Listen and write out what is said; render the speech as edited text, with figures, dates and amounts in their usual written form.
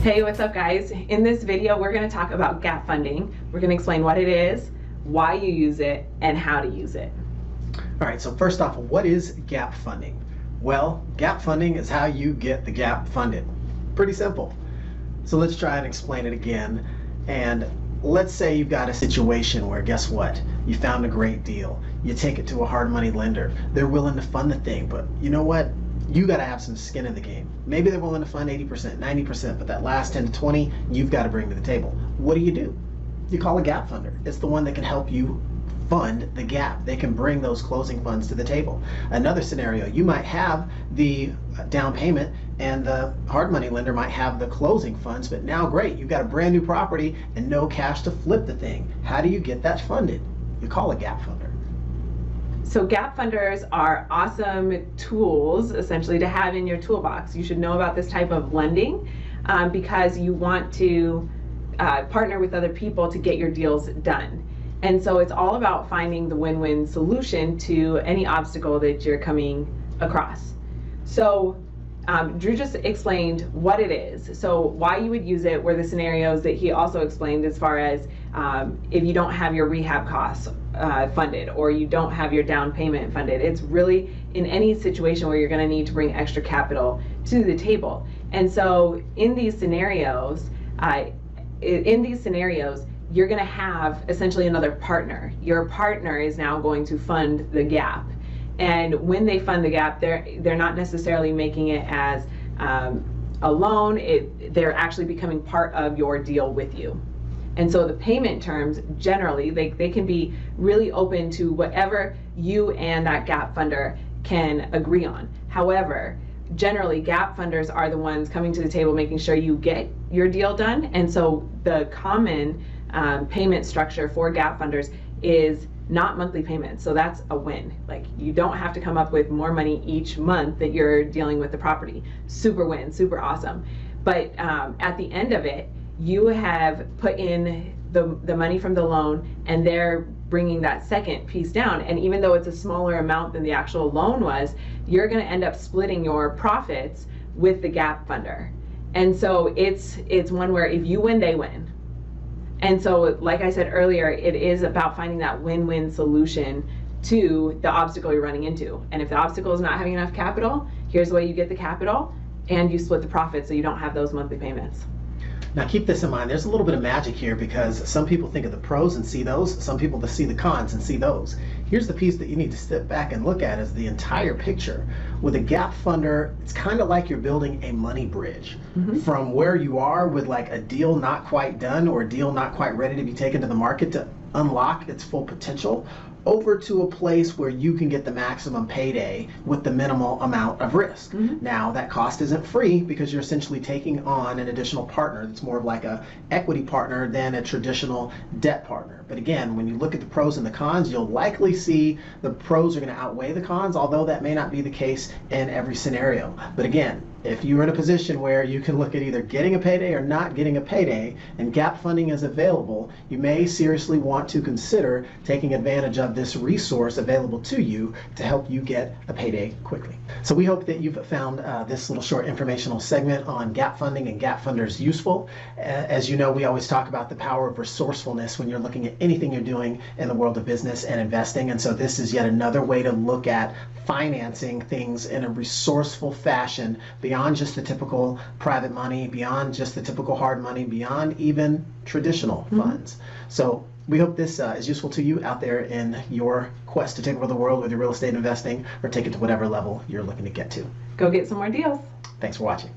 Hey, what's up guys? In this video, we're going to talk about gap funding. We're going to explain what it is, why you use it, and how to use it. All right, so first off, what is gap funding? Well, gap funding is how you get the gap funded. Pretty simple. So let's try and explain it again. And let's say you've got a situation where, guess what? You found a great deal. You take it to a hard money lender. They're willing to fund the thing, but you know what? You got to have some skin in the game. Maybe they're willing to fund 80%, 90%, but that last 10 to 20, you've got to bring to the table. What do? You call a gap funder. It's the one that can help you fund the gap. They can bring those closing funds to the table. Another scenario, you might have the down payment and the hard money lender might have the closing funds, but now great, you've got a brand new property and no cash to flip the thing. How do you get that funded? You call a gap funder. So gap funders are awesome tools essentially to have in your toolbox. You should know about this type of lending because you want to partner with other people to get your deals done. And so it's all about finding the win-win solution to any obstacle that you're coming across. So Drew just explained what it is. So why you would use it were the scenarios that he also explained, as far as if you don't have your rehab costs funded or you don't have your down payment funded. It's really in any situation where you're going to need to bring extra capital to the table. And so in these scenarios, you're going to have essentially another partner. Your partner is now going to fund the gap. And when they fund the gap, they're not necessarily making it as a loan. They're actually becoming part of your deal with you. And so the payment terms, generally, they can be really open to whatever you and that gap funder can agree on. However, generally, gap funders are the ones coming to the table, making sure you get your deal done. And so the common payment structure for gap funders is not monthly payments. So that's a win. Like, you don't have to come up with more money each month that you're dealing with the property. Super win, super awesome. But at the end of it, you have put in the money from the loan, and they're bringing that second piece down. And even though it's a smaller amount than the actual loan was, you're going to end up splitting your profits with the gap funder. And so it's one where if you win, they win. And so, like I said earlier, it is about finding that win-win solution to the obstacle you're running into. And if the obstacle is not having enough capital, here's the way you get the capital, and you split the profit so you don't have those monthly payments. Now keep this in mind, there's a little bit of magic here, because some people think of the pros and see those, some people see the cons and see those. Here's the piece that you need to step back and look at, is the entire picture. With a gap funder, it's kind of like you're building a money bridge from where you are with like a deal not quite done or a deal not quite ready to be taken to the market to unlock its full potential, over to a place where you can get the maximum payday with the minimal amount of risk. Now, that cost isn't free, because you're essentially taking on an additional partner that's more of like a equity partner than a traditional debt partner. But again, when you look at the pros and the cons, you'll likely see the pros are going to outweigh the cons, although that may not be the case in every scenario. But again, if you're in a position where you can look at either getting a payday or not getting a payday, and gap funding is available, you may seriously want to consider taking advantage of this resource available to you to help you get a payday quickly. So we hope that you've found this little short informational segment on gap funding and gap funders useful. As you know, we always talk about the power of resourcefulness when you're looking at anything you're doing in the world of business and investing. And so this is yet another way to look at financing things in a resourceful fashion, beyond just the typical private money, beyond just the typical hard money, beyond even traditional funds. So we hope this is useful to you out there in your quest to take over the world with your real estate investing, or take it to whatever level you're looking to get to. Go get some more deals. Thanks for watching.